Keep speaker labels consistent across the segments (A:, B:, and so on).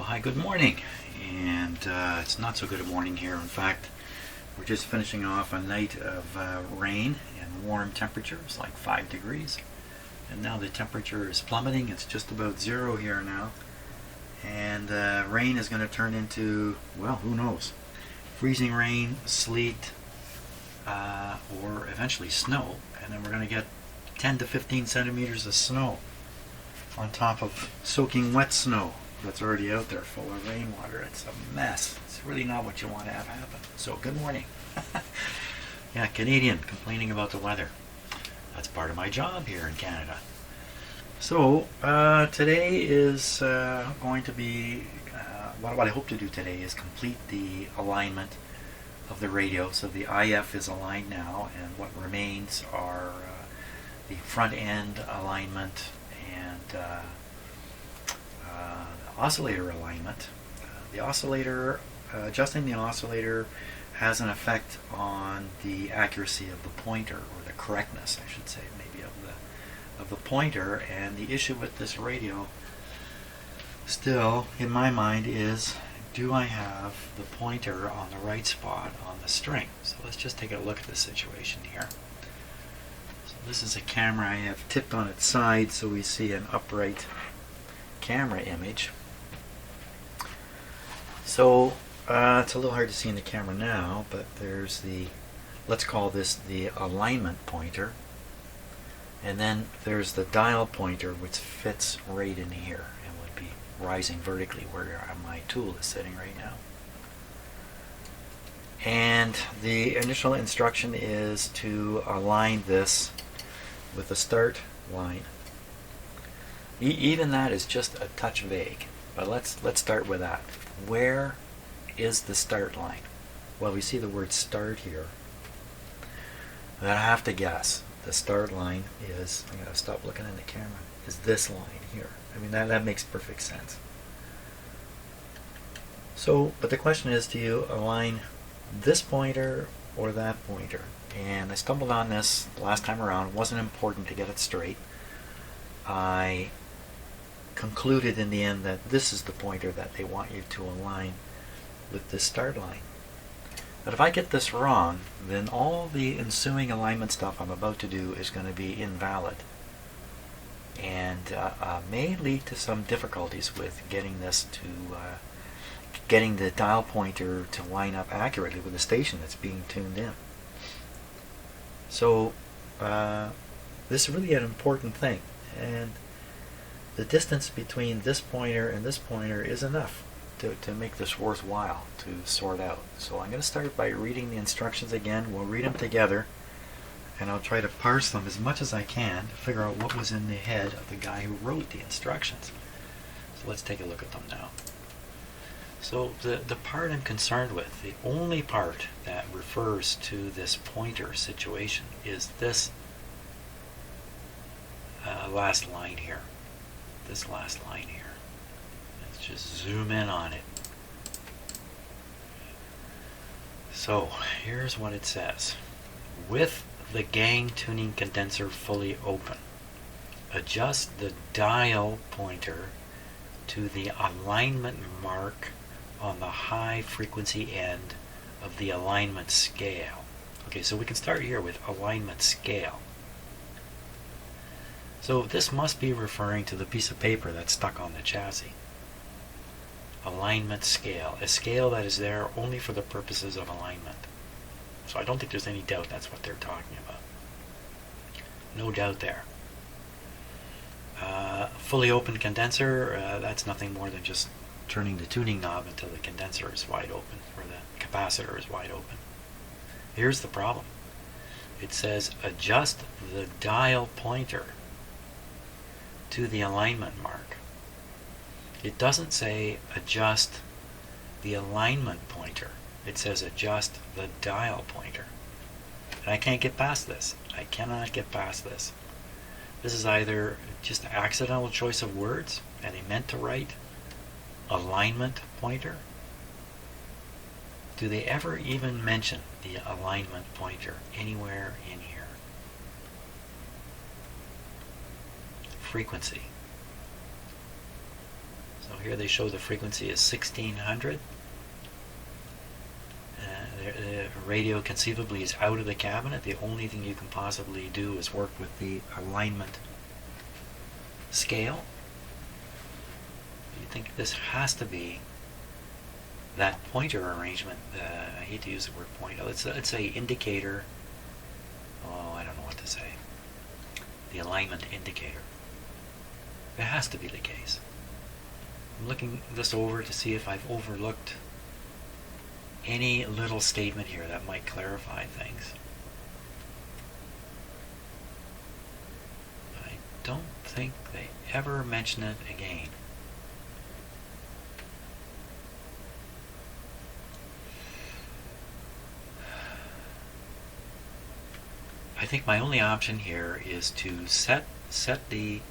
A: Hi, good morning. And it's not so good a morning here. In fact, we're just finishing off a night of rain and warm temperatures, like 5 degrees. And now the temperature is plummeting. It's just about 0 here now. And rain is going to turn into, well, who knows? Freezing rain, sleet, or eventually snow. And then we're going to get 10 to 15 centimeters of snow on top of soaking wet snow that's already out there full of rainwater. It's a mess. It's really not what you want to have happen. So good morning. Yeah, Canadian complaining about the weather. That's part of my job here in Canada. So today is going to be, what I hope to do today is complete the alignment of the radio. So the IF is aligned now, and what remains are the front end alignment and oscillator alignment. The oscillator, adjusting the oscillator has an effect on the accuracy of the pointer, or the correctness, I should say, maybe of the pointer. And the issue with this radio still, in my mind, is do I have the pointer on the right spot on the string? So let's just take a look at the situation here. So this is a camera I have tipped on its side so we see an upright camera image. So it's a little hard to see in the camera now, but there's the, let's call this the alignment pointer, and then there's the dial pointer, which fits right in here and would be rising vertically where my tool is sitting right now. And the initial instruction is to align this with the start line. Even that is just a touch vague, but let's start with that. Where is the start line? Well, we see the word start here. And I have to guess. The start line is, I'm going to stop looking in the camera, is this line here. I mean, that makes perfect sense. So, but the question is, do you align this pointer or that pointer? And I stumbled on this last time around. It wasn't important to get it straight. I concluded in the end that this is the pointer that they want you to align with the start line. But if I get this wrong, then all the ensuing alignment stuff I'm about to do is going to be invalid, and may lead to some difficulties with getting this to getting the dial pointer to line up accurately with the station that's being tuned in. So this is really an important thing, and the distance between this pointer and this pointer is enough to make this worthwhile to sort out. So I'm going to start by reading the instructions again. We'll read them together, and I'll try to parse them as much as I can to figure out what was in the head of the guy who wrote the instructions. So let's take a look at them now. So the part I'm concerned with, the only part that refers to this pointer situation, is this last line here. This last line here. Let's just zoom in on it. So here's what it says. With the gang tuning condenser fully open, adjust the dial pointer to the alignment mark on the high frequency end of the alignment scale. Okay, so we can start here with alignment scale. So this must be referring to the piece of paper that's stuck on the chassis. Alignment scale, a scale that is there only for the purposes of alignment. So I don't think there's any doubt that's what they're talking about. No doubt there. Fully open condenser, that's nothing more than just turning the tuning knob until the condenser is wide open, or the capacitor is wide open. Here's the problem. It says adjust the dial pointer to the alignment mark. It doesn't say adjust the alignment pointer. It says adjust the dial pointer. And I can't get past this. I cannot get past this. This is either just an accidental choice of words, and they meant to write alignment pointer. Do they ever even mention the alignment pointer anywhere in here? Frequency. So here they show the frequency is 1600. The radio conceivably is out of the cabinet. The only thing you can possibly do is work with the alignment scale. You think this has to be that pointer arrangement. I hate to use the word pointer. Let's say indicator. Oh, I don't know what to say. The alignment indicator. It has to be the case. I'm looking this over to see if I've overlooked any little statement here that might clarify things. I don't think they ever mention it again. I think my only option here is to set the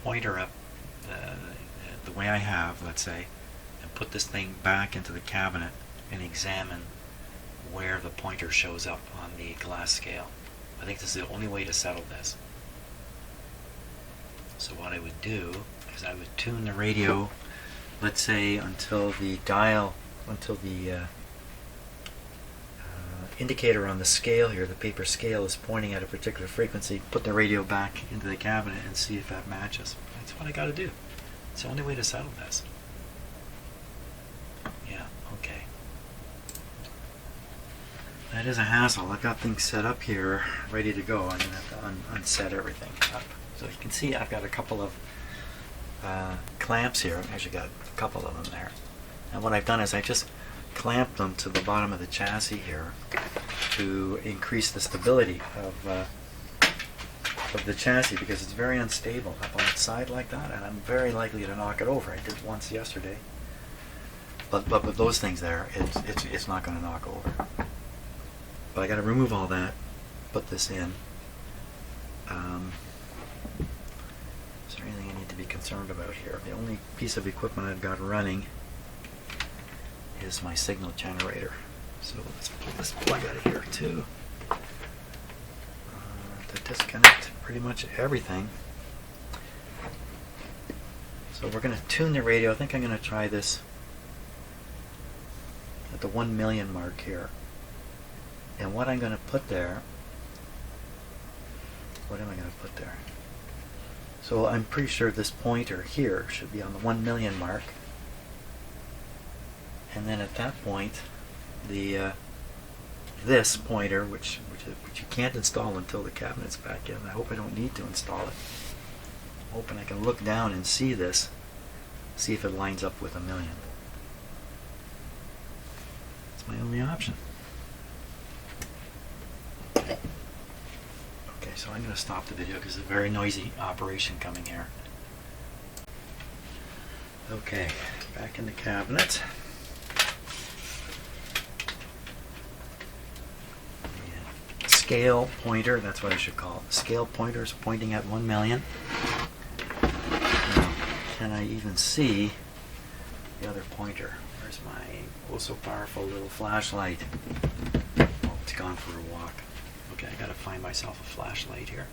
A: pointer up the way I have, let's say, and put this thing back into the cabinet and examine where the pointer shows up on the glass scale. I think this is the only way to settle this. So what I would do is I would tune the radio, let's say, until the indicator on the scale here, the paper scale, is pointing at a particular frequency. Put the radio back into the cabinet and see if that matches. That's what I got to do. It's the only way to settle this. Yeah, okay. That is a hassle. I've got things set up here, ready to go. I'm going to have to unset everything up. So you can see I've got a couple of clamps here. I've actually got a couple of them there. And what I've done is I just clamped them to the bottom of the chassis here to increase the stability of the chassis, because it's very unstable up on its side like that, and I'm very likely to knock it over. I did once yesterday, but with those things there, it's not going to knock over. But I got to remove all that, put this in. Is there anything I need to be concerned about here? The only piece of equipment I've got running is my signal generator. So let's pull this plug out of here too. To disconnect pretty much everything. So we're going to tune the radio. I think I'm going to try this at the 1 million mark here. And what I'm going to put there, what am I going to put there? So I'm pretty sure this pointer here should be on the 1 million mark. And then at that point, this pointer, which you can't install until the cabinet's back in. I hope I don't need to install it. I'm hoping I can look down and see this, see if it lines up with 1 million. That's my only option. Okay, so I'm going to stop the video because it's a very noisy operation coming here. Okay, back in the cabinet. Scale pointer, that's what I should call it. The scale pointer is pointing at 1 million. Now, can I even see the other pointer? Where's my oh so powerful little flashlight? Oh, it's gone for a walk. Okay, I gotta find myself a flashlight here.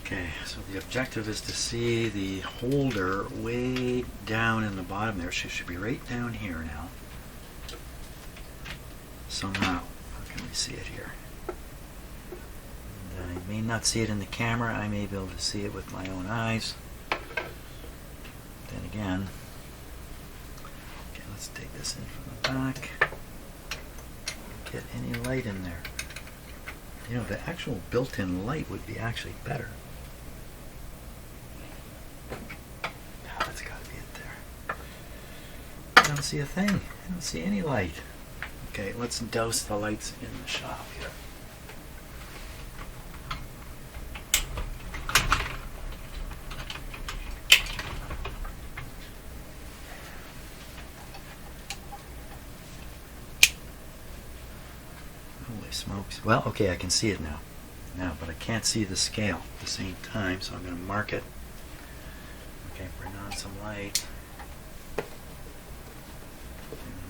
A: Okay, so the objective is to see the holder way down in the bottom there. She should be right down here now. Somehow. How can we see it here? And I may not see it in the camera. I may be able to see it with my own eyes. Then again, okay, let's take this in from the back. Get any light in there. You know, the actual built-in light would be actually better. Now that's got to be it there. I don't see a thing. I don't see any light. Okay, let's douse the lights in the shop here. Holy smokes. Well, okay, I can see it now. But I can't see the scale at the same time, so I'm going to mark it. Okay, bring on some light.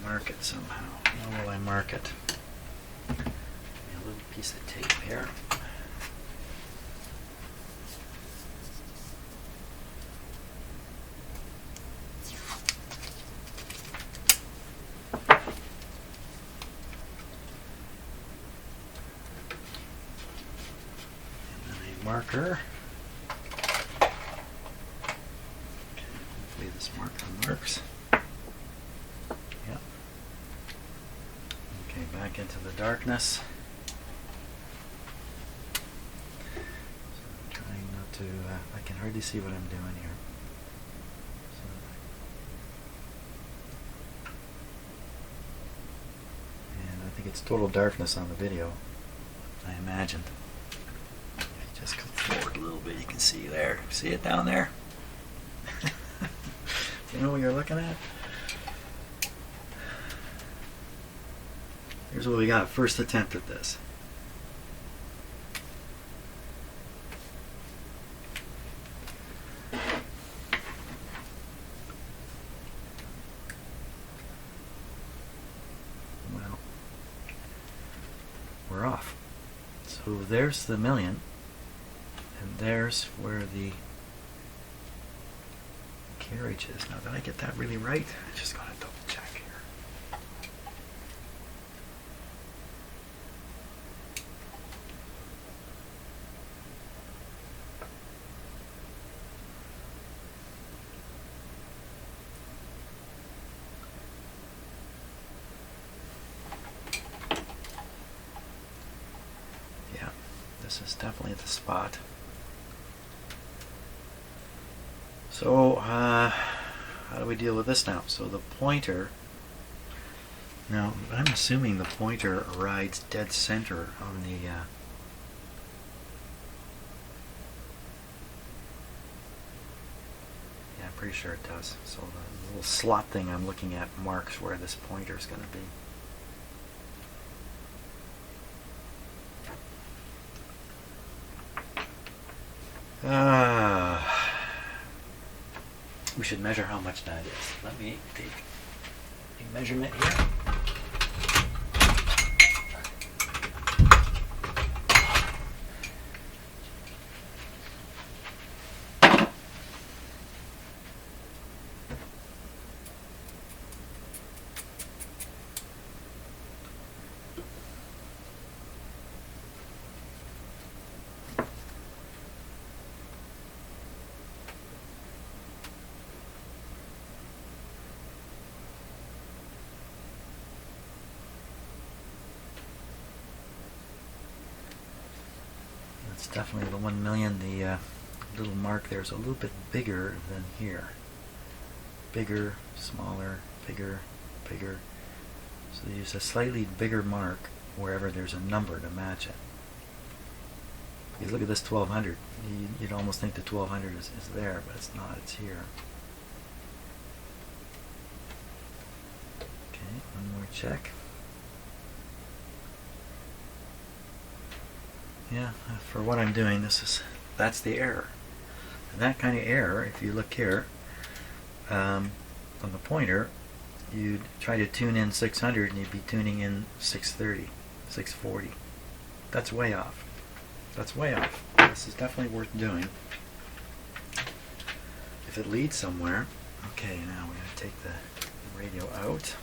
A: Mark it somehow. How will I mark it? A little piece of tape here. marker. Hopefully this marker marks. Yep. Okay, back into the darkness. So I'm trying not to, I can hardly see what I'm doing here. And I think it's total darkness on the video, I imagined. Just come forward a little bit, you can see there. See it down there? Do you know what you're looking at? Here's what we got. First attempt at this. Well, we're off. So there's the million. And there's where the carriage is. Now, did I get that really right? I just gotta double check here. Yeah, this is definitely the spot. So, how do we deal with this now? So the pointer, now I'm assuming the pointer rides dead center on the, yeah, I'm pretty sure it does. So the little slot thing I'm looking at marks where this pointer is going to be. We should measure how much that is. Let me take a measurement here. It's definitely the 1 million. The little mark there is a little bit bigger than here. Bigger, smaller, bigger, bigger. So they use a slightly bigger mark wherever there's a number to match it. Because look at this 1200. You'd almost think the 1200 is there, but it's not. It's here. Okay, one more check. Yeah, for what I'm doing, that's the error. And that kind of error, if you look here, on the pointer, you'd try to tune in 600 and you'd be tuning in 630, 640. That's way off. That's way off. This is definitely worth doing. If it leads somewhere. Okay, now we're going to take the radio out.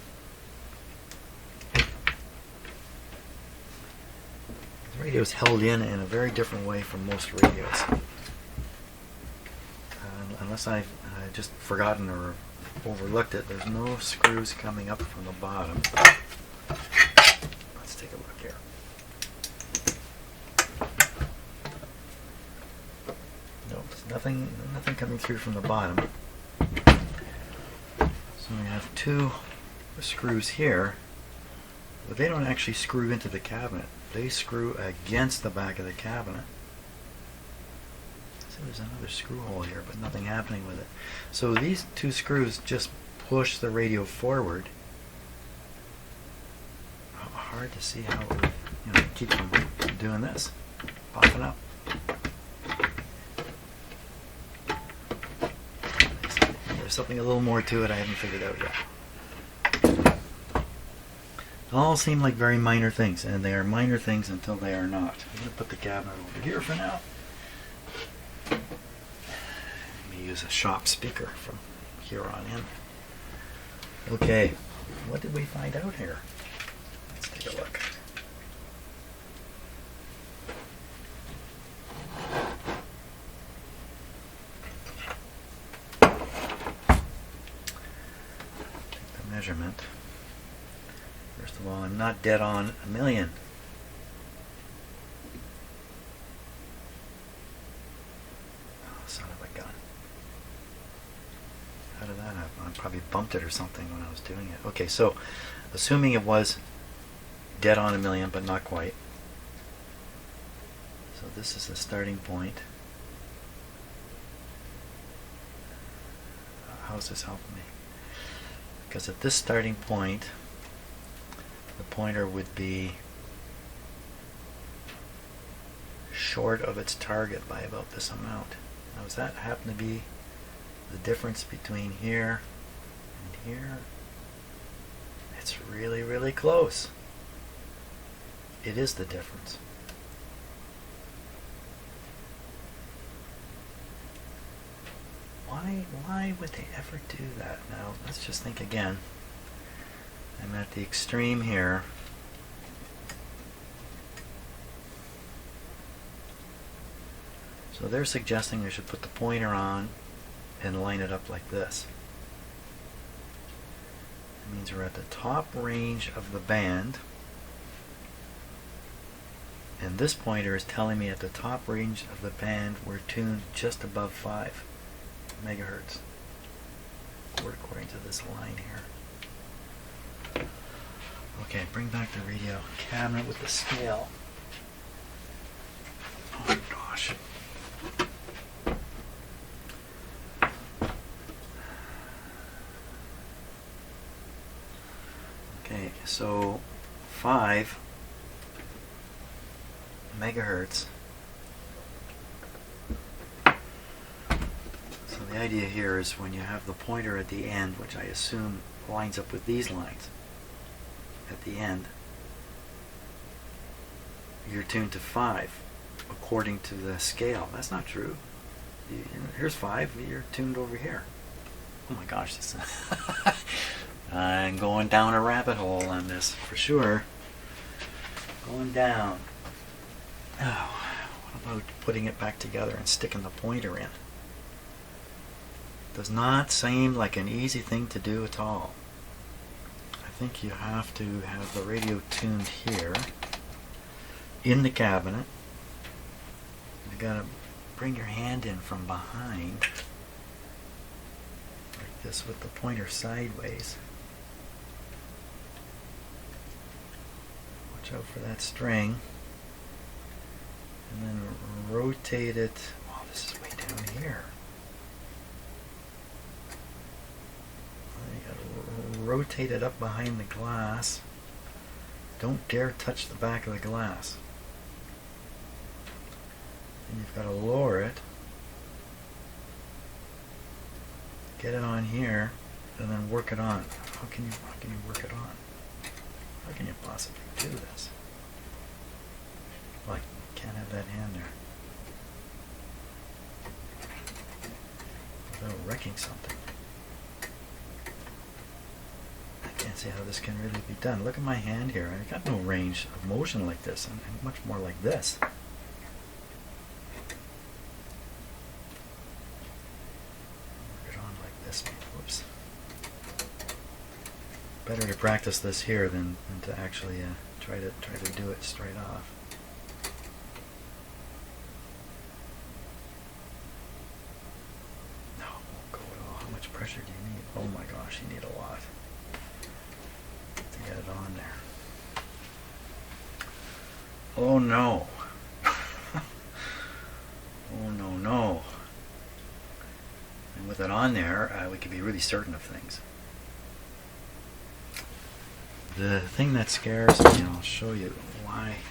A: The radio is held in a very different way from most radios. Unless I've just forgotten or overlooked it, there's no screws coming up from the bottom. Let's take a look here. No, there's nothing coming through from the bottom. So we have two screws here, but they don't actually screw into the cabinet. They screw against the back of the cabinet. So there's another screw hole here, but nothing happening with it. So these two screws just push the radio forward. Hard to see how it would, keep them doing this, popping up. There's something a little more to it I haven't figured out yet. All seem like very minor things, and they are minor things until they are not. I'm going to put the cabinet over here for now. Let me use a shop speaker from here on in. Okay, what did we find out here? Let's take a look. measurement. First of all, I'm not dead on a million. Oh, son of a gun. How did that happen? I probably bumped it or something when I was doing it. Okay, so assuming it was dead on a million, but not quite. So this is the starting point. How's this helping me? Because at this starting point, the pointer would be short of its target by about this amount. Now does that happen to be the difference between here and here? It's really, really close. It is the difference. Why would they ever do that? Now, let's just think again. I'm at the extreme here. So they're suggesting I should put the pointer on and line it up like this. That means we're at the top range of the band. And this pointer is telling me at the top range of the band we're tuned just above 5 megahertz, according to this line here. Okay, bring back the radio cabinet with the scale. Oh my gosh. Okay, so 5 megahertz. So the idea here is when you have the pointer at the end, which I assume lines up with these lines at the end, you're tuned to 5 according to the scale. That's not true. Here's 5, you're tuned over here. Oh my gosh, this I'm going down a rabbit hole on this for sure. Going down. Oh, what about putting it back together and sticking the pointer in? Does not seem like an easy thing to do at all. I think you have to have the radio tuned here in the cabinet. You gotta bring your hand in from behind like this with the pointer sideways. Watch out for that string. And then rotate it. Oh, this is way down here. You gotta rotate it up behind the glass. Don't dare touch the back of the glass. And you've got to lower it. Get it on here, and then work it on. How can you work it on? How can you possibly do this? Like, can't have that hand there without wrecking something. I can't see how this can really be done. Look at my hand here. I've got no range of motion like this. I'm much more like this. Work it on like this. Whoops. Better to practice this here than to actually try to do it straight off. Pressure do you need? Oh my gosh, you need a lot to get it on there. Oh no. Oh no, no. And with it on there, we can be really certain of things. The thing that scares me, I'll show you why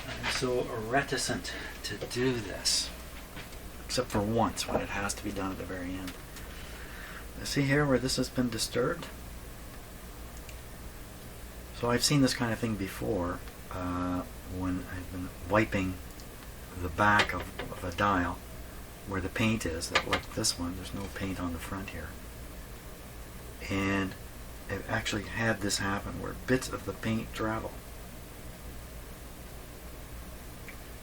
A: I'm so reticent to do this, except for once when it has to be done at the very end. See here where this has been disturbed? So I've seen this kind of thing before when I've been wiping the back of a dial where the paint is, like this one, there's no paint on the front here. And I've actually had this happen where bits of the paint travel.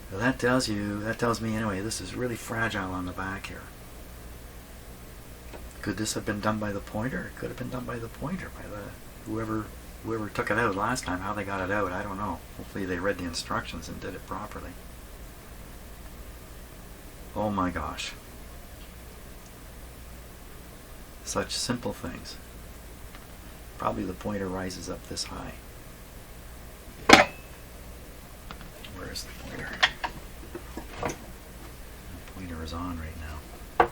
A: So that tells me anyway, this is really fragile on the back here. Could this have been done by the pointer? It could have been done by the pointer, by the whoever took it out last time. How they got it out, I don't know. Hopefully they read the instructions and did it properly. Oh my gosh. Such simple things. Probably the pointer rises up this high. Where is the pointer? The pointer is on right now.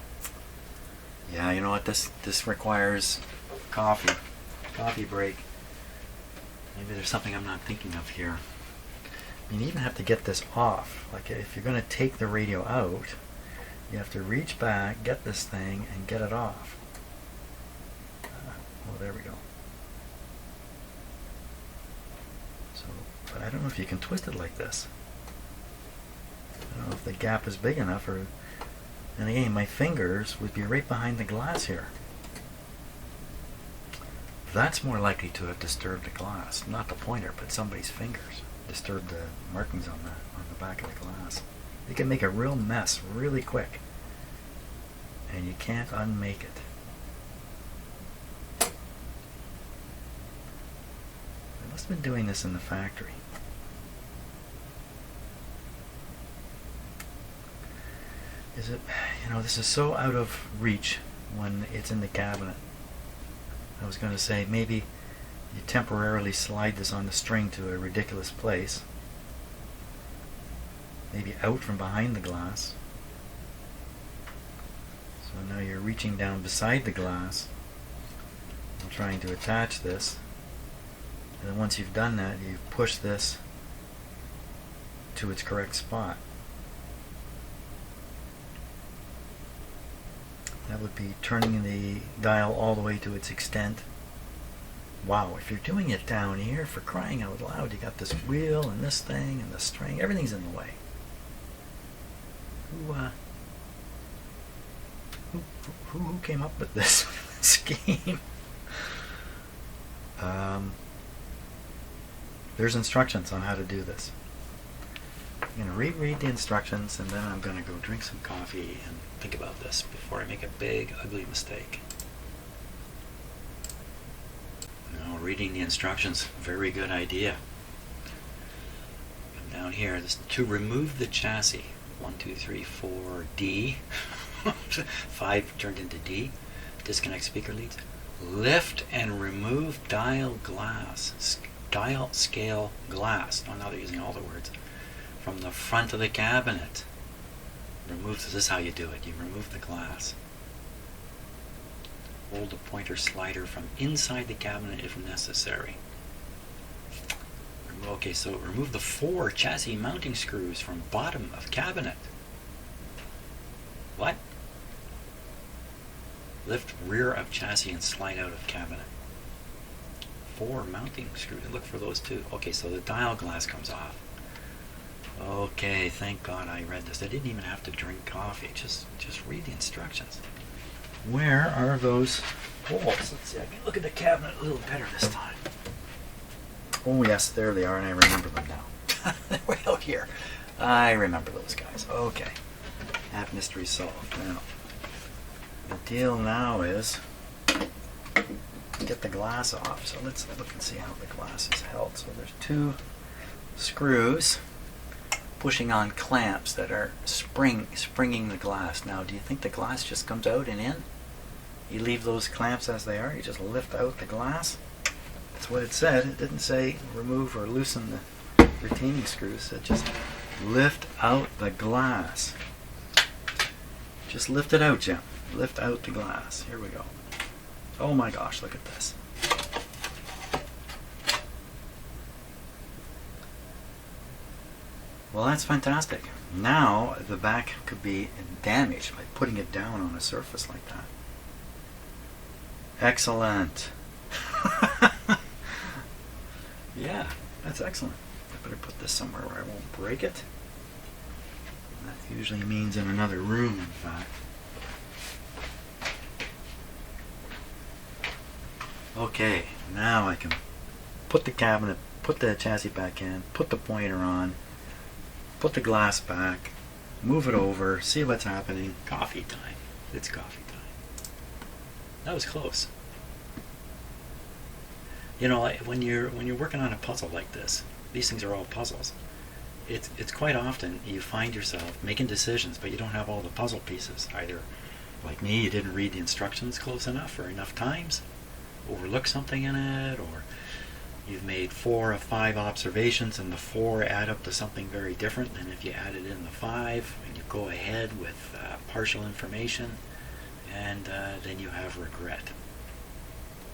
A: Yeah, you know what? This requires coffee break. Maybe there's something I'm not thinking of here. I mean, you even have to get this off. Like if you're going to take the radio out, you have to reach back, get this thing, and get it off. Oh, there we go. So, but I don't know if you can twist it like this. I don't know if the gap is big enough, or, and again, my fingers would be right behind the glass here. That's more likely to have disturbed the glass, not the pointer, but somebody's fingers disturbed the markings on the back of the glass. They can make a real mess really quick, and you can't unmake it. They must have been doing this in the factory. Is it, you know, this is so out of reach when it's in the cabinet. I was going to say maybe you temporarily slide this on the string to a ridiculous place, maybe out from behind the glass. So now you're reaching down beside the glass and trying to attach this, and then once you've done that, you push this to its correct spot. That would be turning the dial all the way to its extent. Wow, if you're doing it down here, for crying out loud, you got this wheel and this thing and the string, everything's in the way. Who came up with this scheme? There's instructions on how to do this. I'm going to reread the instructions, and then I'm going to go drink some coffee and think about this before I make a big, ugly mistake. Now, reading the instructions, very good idea. Come down here, this to remove the chassis. 1, 2, 3, 4, D. 5 turned into D. Disconnect speaker leads. Lift and remove dial scale glass. Oh, now they're using all the words. From the front of the cabinet. This is how you do it. You remove the glass. Hold the pointer slider from inside the cabinet if necessary. Okay, so remove the 4 chassis mounting screws from bottom of cabinet. What? Lift rear of chassis and slide out of cabinet. 4 mounting screws. Look for those too. Okay, so the dial glass comes off. Okay, thank God I read this. I didn't even have to drink coffee. Just read the instructions. Where are those holes? Let's see. I can look at the cabinet a little better this time. Oh yes, there they are, and I remember them now. Way out here. I remember those guys. Okay. That mystery solved. Now, the deal now is get the glass off. So let's look and see how the glass is held. So there's 2 screws pushing on clamps that are springing the glass. Now, do you think the glass just comes out and in? You leave those clamps as they are. You just lift out the glass. That's what it said. It didn't say remove or loosen the retaining screws. It said just lift out the glass. Just lift it out, Jim. Lift out the glass. Here we go. Oh my gosh, look at this. Well, that's fantastic. Now the back could be damaged by putting it down on a surface like that. Excellent. Yeah, that's excellent. I better put this somewhere where I won't break it. That usually means in another room, in fact. Okay, now I can put the cabinet, put the chassis back in, put the pointer on, put the glass back, move it over, see what's happening. Coffee time. It's coffee time. That was close. You know, when you're working on a puzzle like this, these things are all puzzles. It's quite often you find yourself making decisions, but you don't have all the puzzle pieces. Either, like me, you didn't read the instructions close enough or enough times, overlook something in it, or you've made 4 of 5 observations and the 4 add up to something very different than if you added in the 5, and you go ahead with partial information, and then you have regret.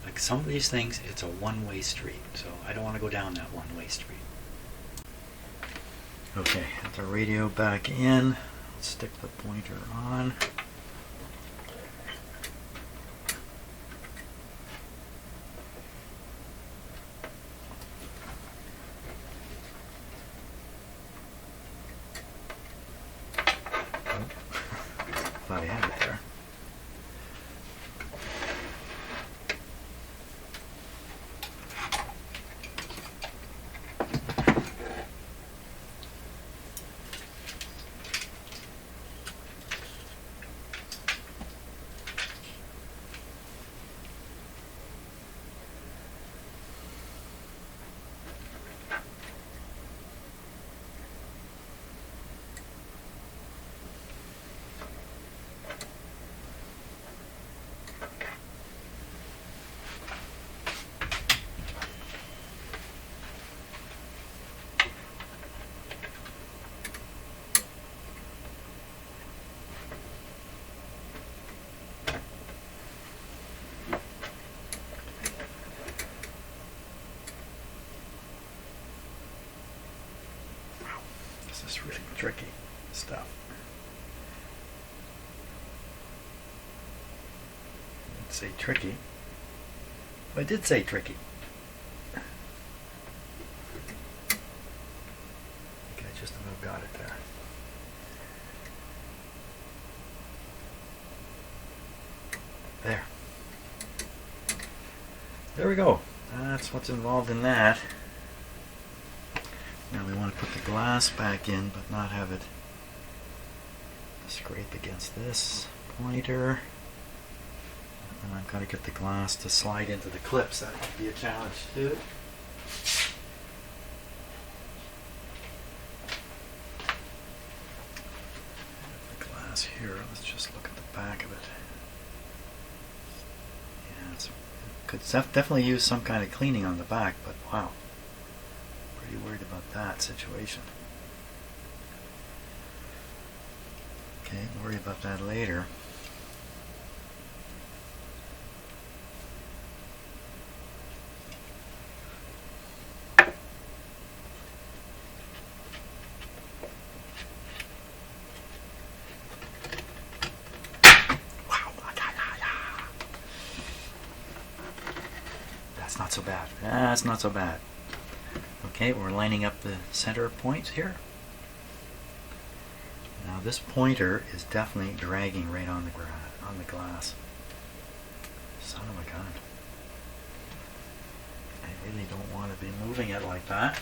A: Like some of these things, it's a one-way street, so I don't want to go down that one-way street. Okay, get the radio back in. Let's stick the pointer on. Thought I had it there. This is really tricky stuff. I didn't say tricky. I did say tricky. I think I just about got it there. There. There we go. That's what's involved in that. Now we want to put the glass back in, but not have it scrape against this pointer. And I've got to get the glass to slide into the clips. That might be a challenge too. The glass here, let's just look at the back of it. Yeah, it could definitely use some kind of cleaning on the back, but wow. Pretty worried about that situation. Okay, worry about that later. That's not so bad. That's not so bad. Okay, we're lining up the center points here. Now this pointer is definitely dragging right on the glass. Son of a gun. I really don't want to be moving it like that.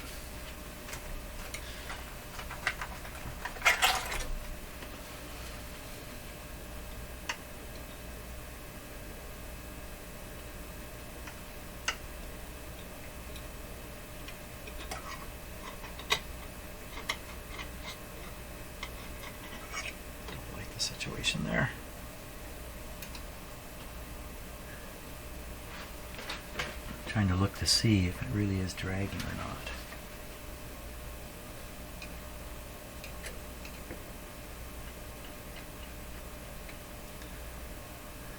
A: Situation there. Trying to look to see if it really is dragging or not.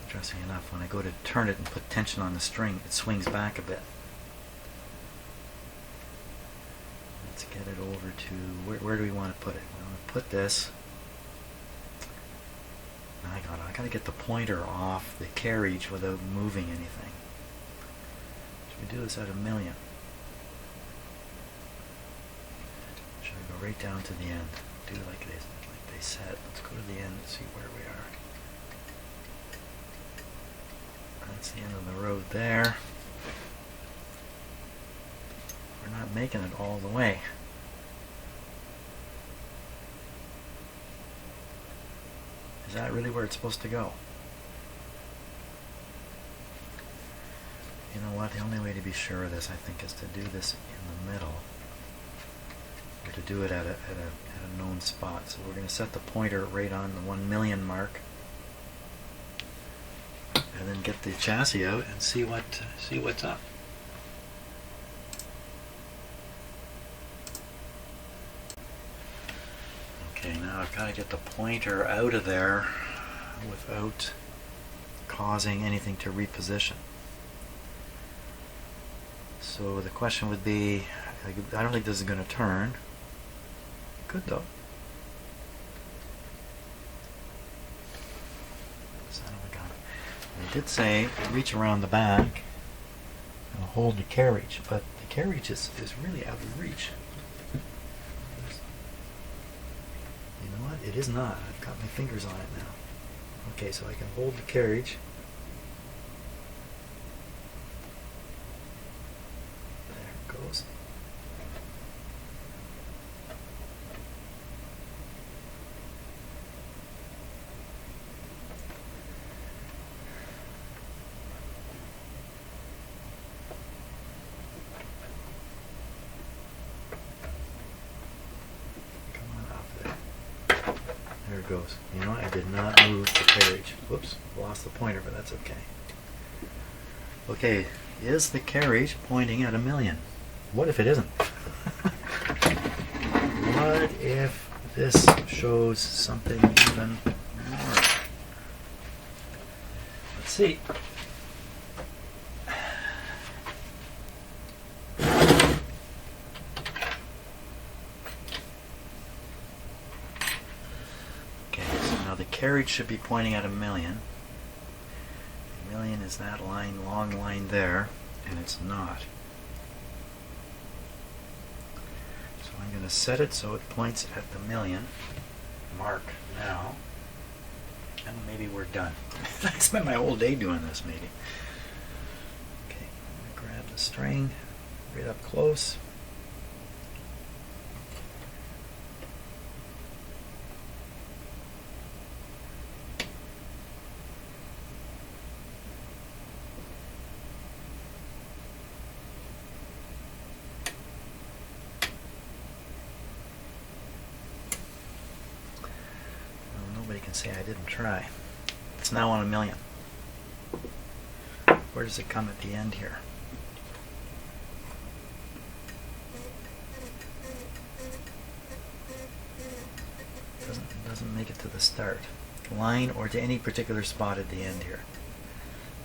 A: Interesting enough, when I go to turn it and put tension on the string, it swings back a bit. Let's get it over to, where do we want to put it? We want to put this. I gotta get the pointer off the carriage without moving anything. Should we do this at 1,000,000? Should I go right down to the end? Do like they said. Let's go to the end and see where we are. That's the end of the road there. We're not making it all the way. Is that really where it's supposed to go? you know what, the only way to be sure of this, I think, is to do this in the middle, or to do it at a known spot. So we're going to set the pointer right on the 1 million mark, and then get the chassis out and see what's up. Okay, now I've got to get the pointer out of there without causing anything to reposition. So the question would be, I don't think this is going to turn. Could though. Son of a gun. They did say reach around the back and hold the carriage, but the carriage is really out of reach. You know what? It is not. I've got my fingers on it now. Okay, so I can hold the carriage. There it goes. There it goes. You know, I did not move the carriage. Whoops, lost the pointer, but that's okay. Okay, is the carriage pointing at 1 million? What if it isn't? What if this shows something even more? Let's see. The carriage should be pointing at 1 million. 1 million is that line, long line there, and it's not. So I'm going to set it so it points at the 1 million mark now, and maybe we're done. I spent my whole day doing this, maybe. Okay, I'm going to grab the string right up close. Nobody can say I didn't try. It's now on 1 million. Where does it come at the end here? Doesn't make it to the start line or to any particular spot at the end here.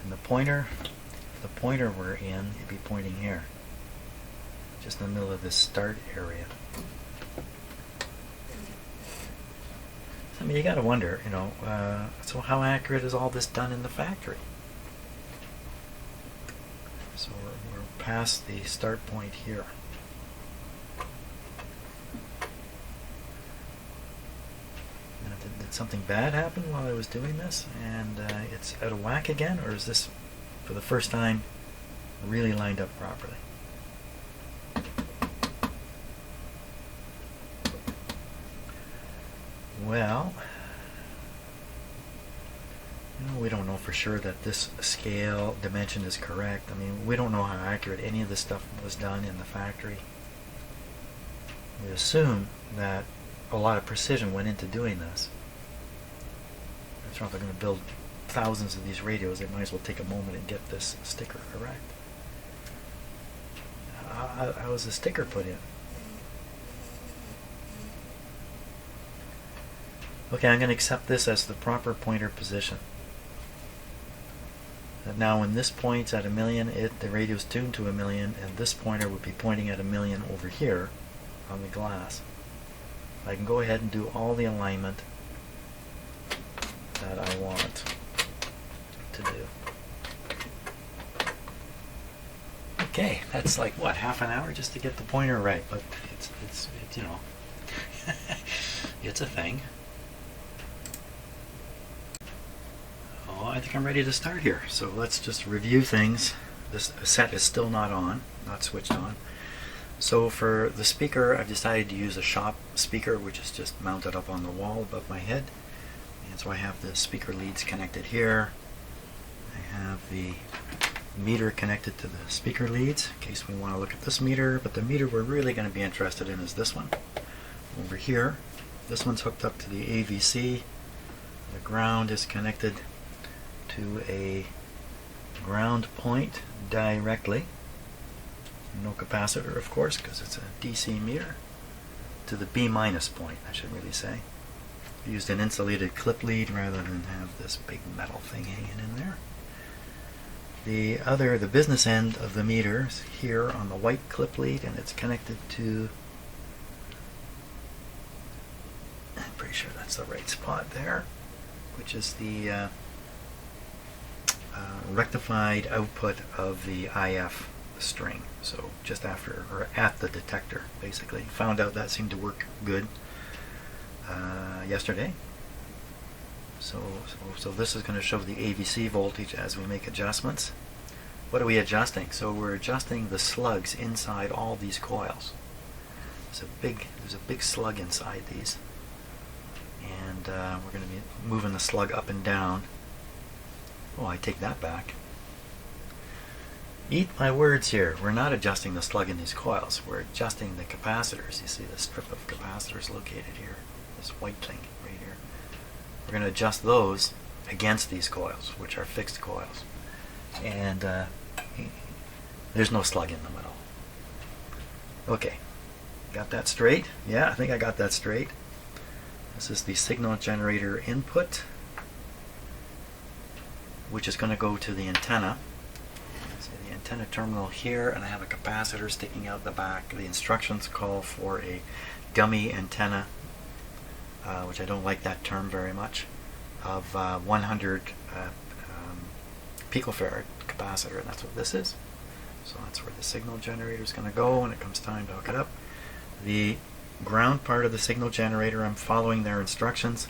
A: And the pointer we're in, it'd be pointing here, just in the middle of this start area. I mean, you got to wonder, you know, so how accurate is all this done in the factory? So we're past the start point here. Now, did something bad happen while I was doing this, and it's out of whack again, or is this, for the first time, really lined up properly? Well, you know, we don't know for sure that this scale dimension is correct. I mean, we don't know how accurate any of this stuff was done in the factory. We assume that a lot of precision went into doing this. That's why if they're going to build thousands of these radios, they might as well take a moment and get this sticker correct. How was the sticker put in? Okay, I'm going to accept this as the proper pointer position. And now when this points at 1 million, the radio's tuned to 1 million, and this pointer would be pointing at 1 million over here on the glass. I can go ahead and do all the alignment that I want to do. Okay, that's like what, half an hour just to get the pointer right, but it's you know, it's a thing. Oh, I think I'm ready to start here. So let's just review things. This set is still not on, not switched on. So for the speaker, I've decided to use a shop speaker, which is just mounted up on the wall above my head. And so I have the speaker leads connected here. I have the meter connected to the speaker leads in case we want to look at this meter, but the meter we're really going to be interested in is this one over here. This one's hooked up to the AVC. The ground is connected to a ground point directly. No capacitor, of course, because it's a DC meter. To the B minus point, I should really say. I used an insulated clip lead rather than have this big metal thing hanging in there. The business end of the meter is here on the white clip lead, and it's connected to, I'm pretty sure that's the right spot there, which is the rectified output of the IF string. So just after, or at the detector, basically. Found out that seemed to work good yesterday. So this is going to show the AVC voltage as we make adjustments. What are we adjusting? So we're adjusting the slugs inside all these coils. There's a big slug inside these, and we're going to be moving the slug up and down. Oh, I take that back. Eat my words here. We're not adjusting the slug in these coils. We're adjusting the capacitors. You see the strip of capacitors located here. This white thing right here. We're going to adjust those against these coils, which are fixed coils. And there's no slug in them at all. Okay. Got that straight? Yeah, I think I got that straight. This is the signal generator input, which is going to go to the antenna. The antenna terminal here, and I have a capacitor sticking out the back. The instructions call for a dummy antenna, which I don't like that term very much, of 100 picofarad capacitor, and that's what this is. So that's where the signal generator is going to go when it comes time to hook it up. The ground part of the signal generator, I'm following their instructions,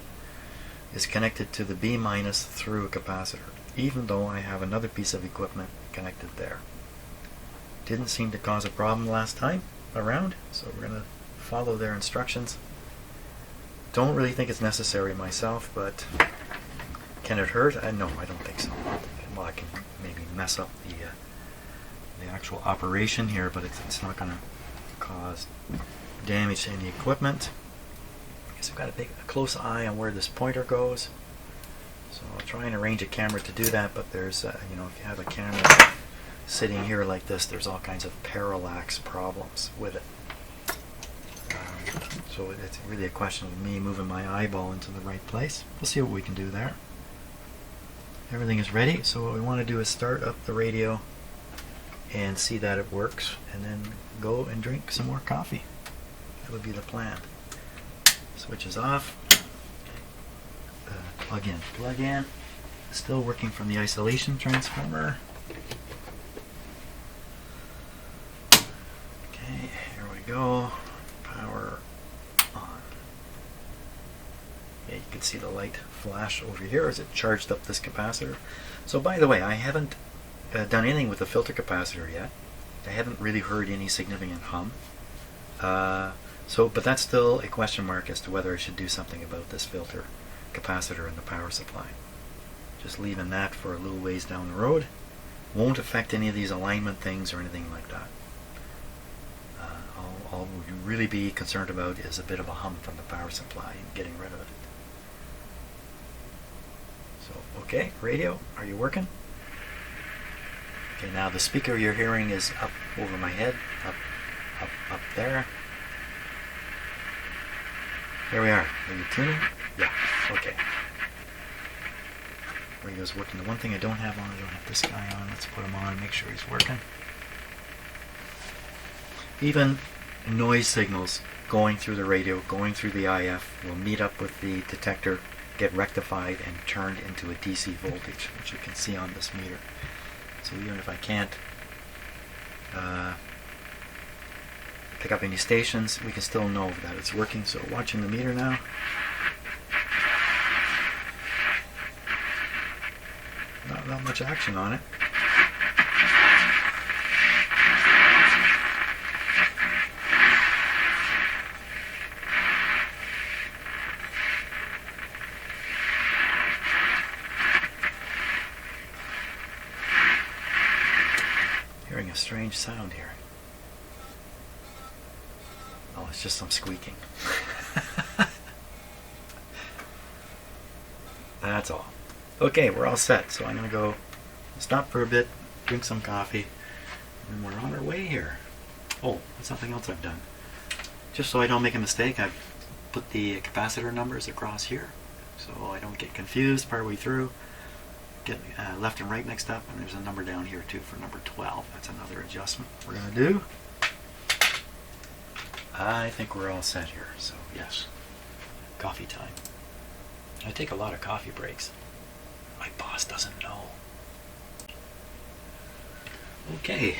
A: is connected to the B minus through a capacitor, even though I have another piece of equipment connected there. Didn't seem to cause a problem last time around, so we're going to follow their instructions. Don't really think it's necessary myself, but can it hurt? No, I don't think so. Well, I can maybe mess up the actual operation here, but it's not going to cause damage to any equipment. I guess I've got a close eye on where this pointer goes. So I'll try and arrange a camera to do that, but there's, if you have a camera sitting here like this, there's all kinds of parallax problems with it. So it's really a question of me moving my eyeball into the right place. We'll see what we can do there. Everything is ready, so what we want to do is start up the radio and see that it works, and then go and drink some more coffee. That would be the plan. Switch is off. Plug in. Plug in. Still working from the isolation transformer. Okay, here we go. Power on. Yeah, you can see the light flash over here as it charged up this capacitor. So by the way, I haven't done anything with the filter capacitor yet. I haven't really heard any significant hum. But that's still a question mark as to whether I should do something about this filter capacitor in the power supply. Just leaving that for a little ways down the road. Won't affect any of these alignment things or anything like that. All we really be concerned about is a bit of a hum from the power supply and getting rid of it. So, okay, radio, are you working? Okay, now the speaker you're hearing is up over my head, up there. Here we are. Are you tuning? Yeah, okay. Radio's working. The one thing I don't have on, I don't have this guy on. Let's put him on and make sure he's working. Even noise signals going through the radio, going through the IF, will meet up with the detector, get rectified, and turned into a DC voltage, which you can see on this meter. So even if I can't pick up any stations, we can still know that it's working. So watching the meter now. Not much action on it. strange sound here. Oh, it's just some squeaking. That's all. Okay, we're all set. So I'm going to go stop for a bit, drink some coffee, and we're on our way here. Oh, that's something else I've done. Just so I don't make a mistake, I've put the capacitor numbers across here so I don't get confused partway through. Get left and right mixed up, and there's a number down here too for number 12. That's another adjustment we're going to do. I think we're all set here, so yes, coffee time. I take a lot of coffee breaks. My boss doesn't know. Okay,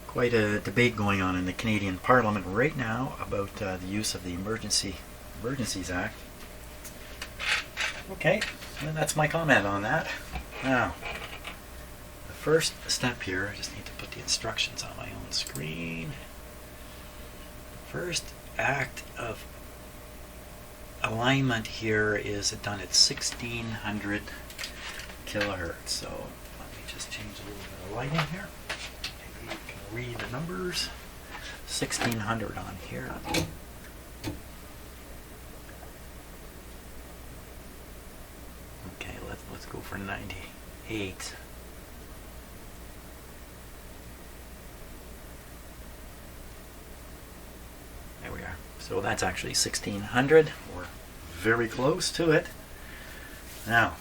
A: quite a debate going on in the Canadian Parliament right now about the use of the Emergencies Act. Okay, and that's my comment on that. Now, the first step here, I just need to put the instructions on my own screen. First act of alignment here is done at 1600 kilohertz. So let me just change a little bit of lighting here. Maybe you can read the numbers. 1600 on here. Okay, let's go for 98. There we are. So that's actually 1600. We're very close to it. Now,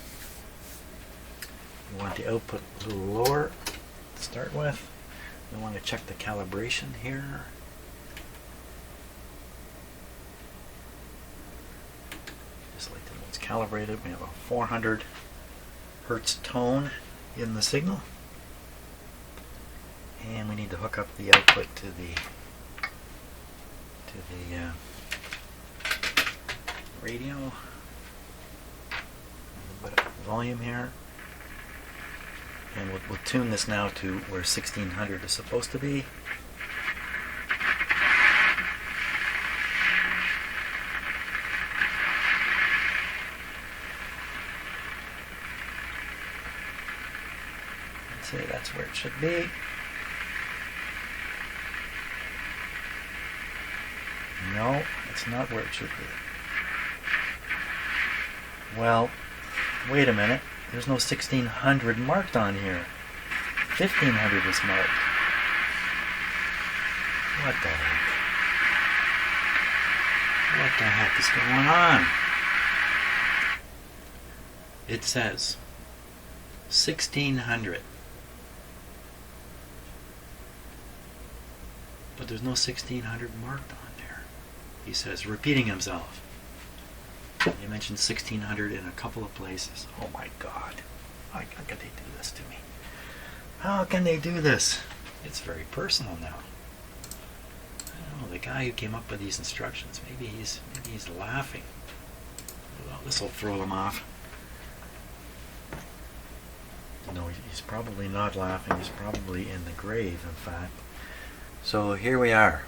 A: we want the output a little lower to start with. We want to check the calibration here. Just like to know it's calibrated. We have a 400 hertz tone in the signal. And we need to hook up the output to the radio. A little bit of volume here. And we'll tune this now to where 1600 is supposed to be. Let's say that's where it should be. No, it's not where it should be. Well, wait a minute. There's no 1600 marked on here. 1500 is marked. What the heck? What the heck is going on? It says 1600. But there's no 1600 marked on there. He says, repeating himself. You mentioned 1600 in a couple of places. Oh my God. How can they do this to me? How can they do this? It's very personal now. I don't know, the guy who came up with these instructions, maybe he's laughing. Well, this will throw him off. No, he's probably not laughing. He's probably in the grave, in fact. So here we are.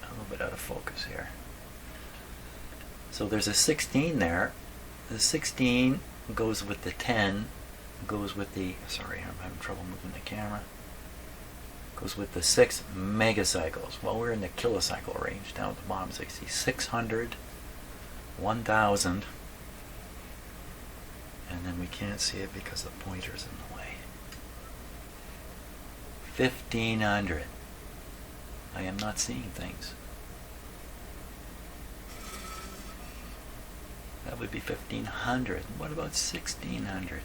A: A little bit out of focus here. So there's a 16 there. The 16 goes with the 10, goes with the, sorry, I'm having trouble moving the camera, goes with the 6 megacycles. Well, we're in the kilocycle range down at the bottom. 600, 1000, and then we can't see it because the pointer's in the way. 1500. I am not seeing things. That would be 1500. What about 1600?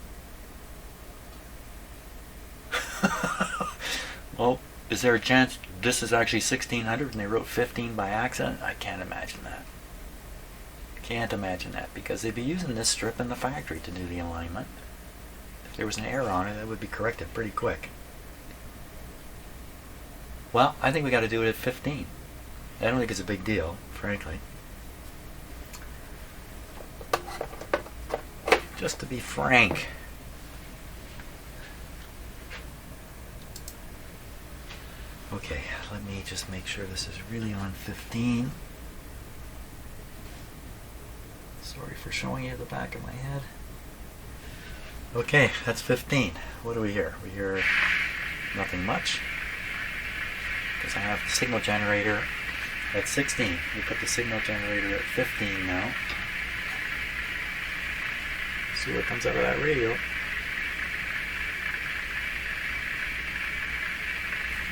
A: Well, is there a chance this is actually 1600 and they wrote 15 by accident? I can't imagine that. Can't imagine that, because they'd be using this strip in the factory to do the alignment. If there was an error on it, that would be corrected pretty quick. Well, I think we got to do it at 15. I don't think it's a big deal, frankly. Just to be frank. Okay, let me just make sure this is really on 15. Sorry for showing you the back of my head. Okay, that's 15. What do we hear? We hear nothing much. because I have the signal generator at 16. We put the signal generator at 15 now. See what comes out of that radio.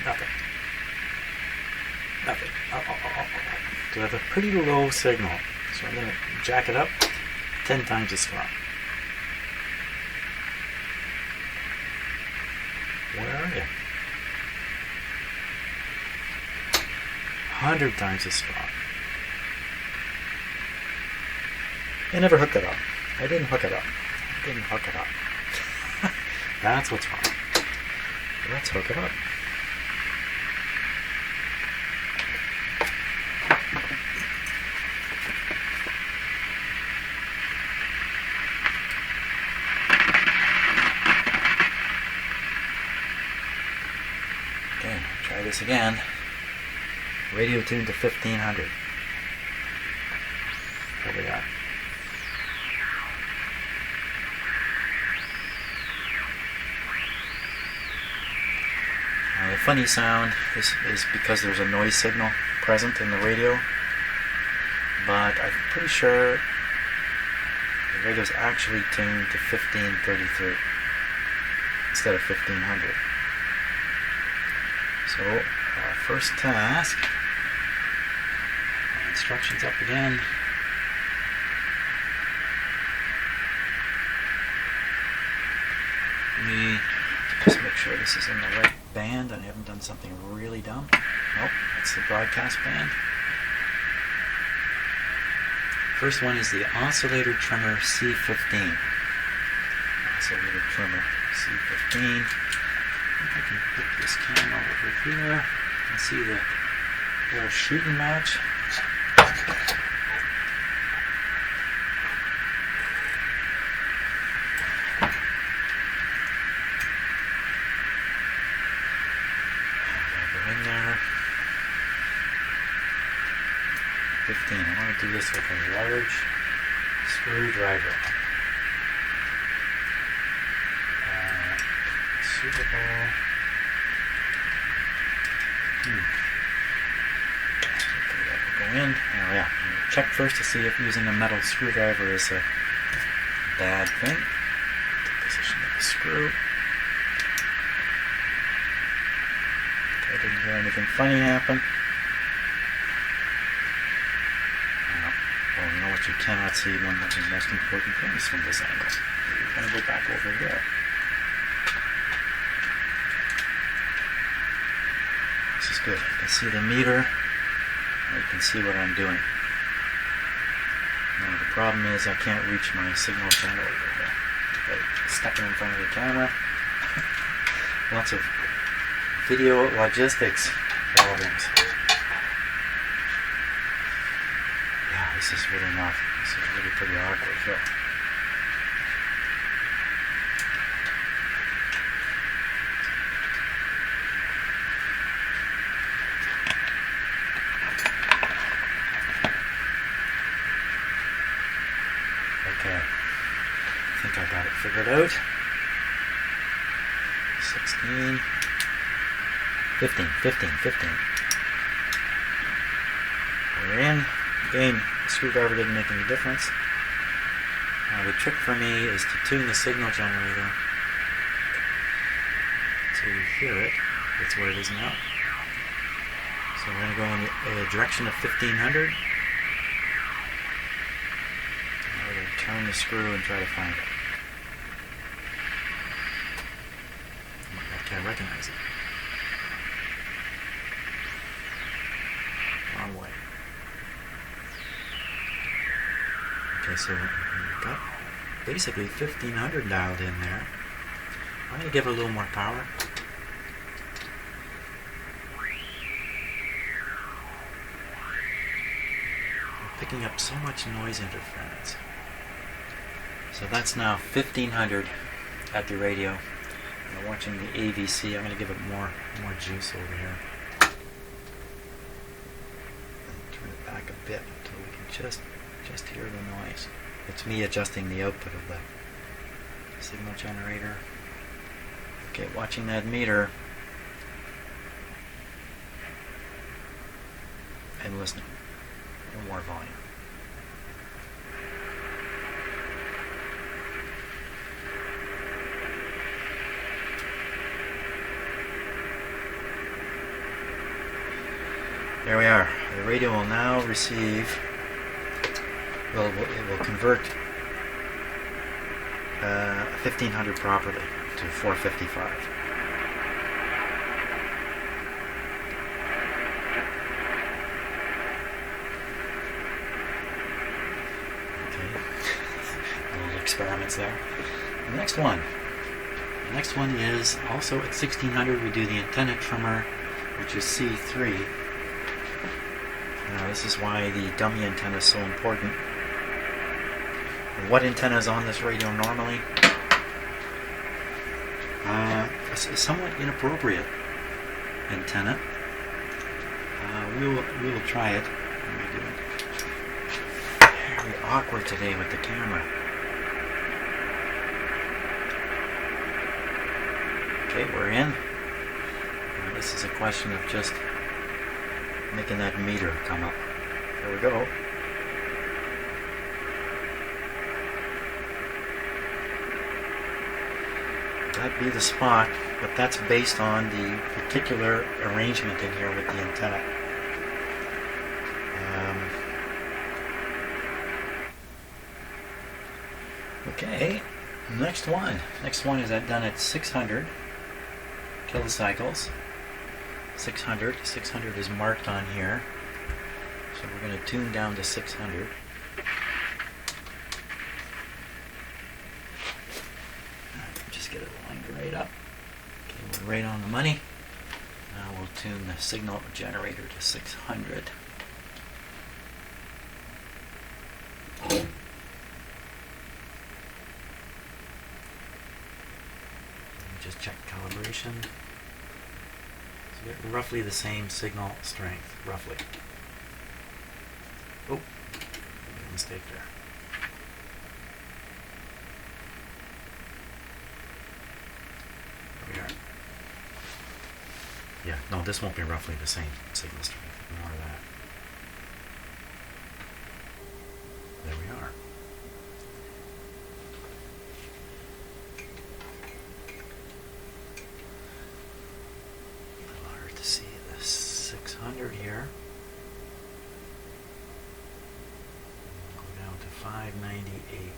A: Nothing. Nothing. So I have a pretty low signal. So I'm going to jack it up 10 times as strong. Where are you? 100 times as strong. I never hooked it up. I didn't hook it up. I didn't hook it up. That's what's wrong. Let's hook it up. Okay, try this again. Radio tuned to 1500. What we got? The funny sound is because there's a noise signal present in the radio, but I'm pretty sure the radio's actually tuned to 1533 instead of 1500. So our first task, instructions up again. Let me just make sure this is in the right band. I haven't done something really dumb. Nope, that's the broadcast band. First one is the oscillator trimmer C15. Oscillator trimmer C15. I think I can put this camera over here and see the little shooting match. Go in there. 15. I want to do this with a large screwdriver. Super Bowl. Okay, that will go in. Oh yeah. Check first to see if using a metal screwdriver is a bad thing. Position of the screw. Okay, I didn't hear anything funny happen. Oh, you know what you cannot see? One of the most important things from this angle. We're going to go back over here. This is good. You can see the meter. You can see what I'm doing. Now the problem is I can't reach my signal generator here. Stepping in front of the camera. Lots of video logistics problems. Yeah, this is really not. This is really pretty awkward here. Okay, I think I got it figured out. 16, 15. We're in. Again, the screwdriver didn't make any difference. Now the trick for me is to tune the signal generator to hear it. That's where it is now. So we're going to go in the direction of 1500. Turn the screw and try to find it. I can't recognize it. Wrong way. Okay, so we've got basically 1500 dialed in there. I'm going to give it a little more power. I'm picking up so much noise interference. So that's now 1500 at the radio. I'm watching the AVC. I'm going to give it more juice over here. Turn it back a bit until we can just hear the noise. It's me adjusting the output of the signal generator. Okay, watching that meter. and listening. A little more volume. There we are. The radio will now receive, it will convert 1500 properly to 455. Okay. Little experiments there. The next one. The next one is also at 1600. We do the antenna trimmer, which is C3. Now this is why the dummy antenna is so important. What antenna is on this radio normally? A somewhat inappropriate antenna. We will try it. What am I doing? Very awkward today with the camera. Okay, we're in. Now this is a question of just making that meter come up. There we go. That'd be the spot, but that's based on the particular arrangement in here with the antenna. Okay, next one. Next one is done at 600 kilocycles. 600 is marked on here, so we're going to tune down to 600. Just get it lined right up. Okay, we're right on the money. Now we'll tune the signal generator to 600. Just check calibration. Get roughly the same signal strength, roughly. Oh, made a mistake there. There we are. Yeah, no, this won't be roughly the same signal strength. Ignore that. There we are. To see the 600 here. Go down to 598.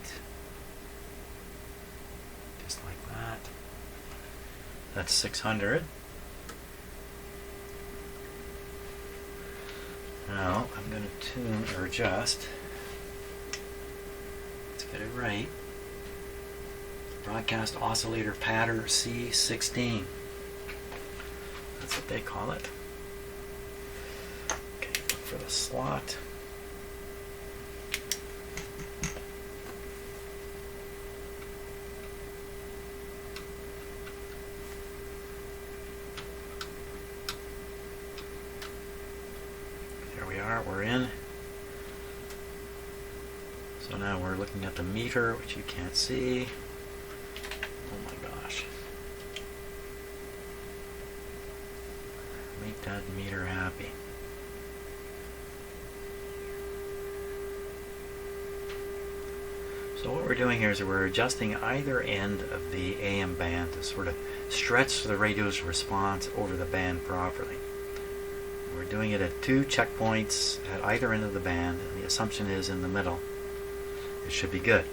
A: Just like that. That's 600. Now I'm going to tune or adjust. Let's get it right. Broadcast oscillator pattern C16. That's what they call it. Okay, look for the slot. There we are, we're in. So now we're looking at the meter, which you can't see. Oh my gosh. Make that meter happy. So what we're doing here is we're adjusting either end of the AM band to sort of stretch the radio's response over the band properly. We're doing it at 2 checkpoints at either end of the band, and the assumption is in the middle. It should be good.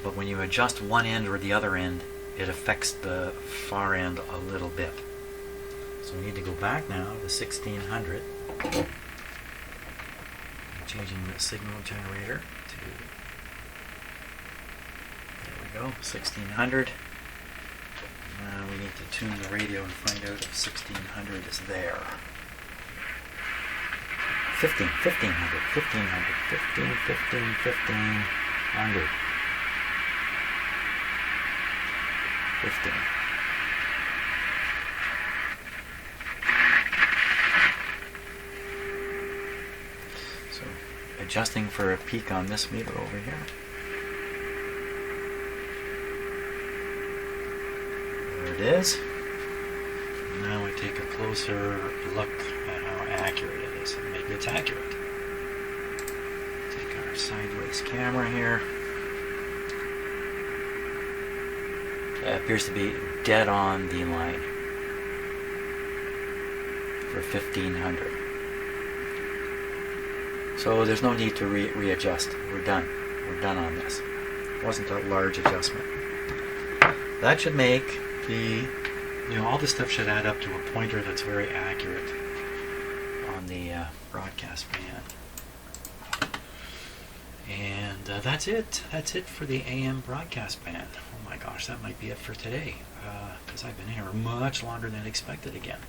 A: But when you adjust one end or the other end, it affects the far end a little bit. So we need to go back now to 1600. I'm changing the signal generator to, there we go, 1600. Now we need to tune the radio and find out if 1600 is there. 1500, 1500. 15. So adjusting for a peak on this meter over here. There it is. Now we take a closer look at how accurate it sideways. Maybe it's accurate. Take our sideways camera here. It appears to be dead on the line for 1500. So there's no need to readjust. We're done. We're done on this. It wasn't a large adjustment. That should make the, all this stuff should add up to a pointer that's very accurate on the broadcast band. And that's it. That's it for the AM broadcast band. Oh my gosh, that might be it for today, because I've been here much longer than expected again.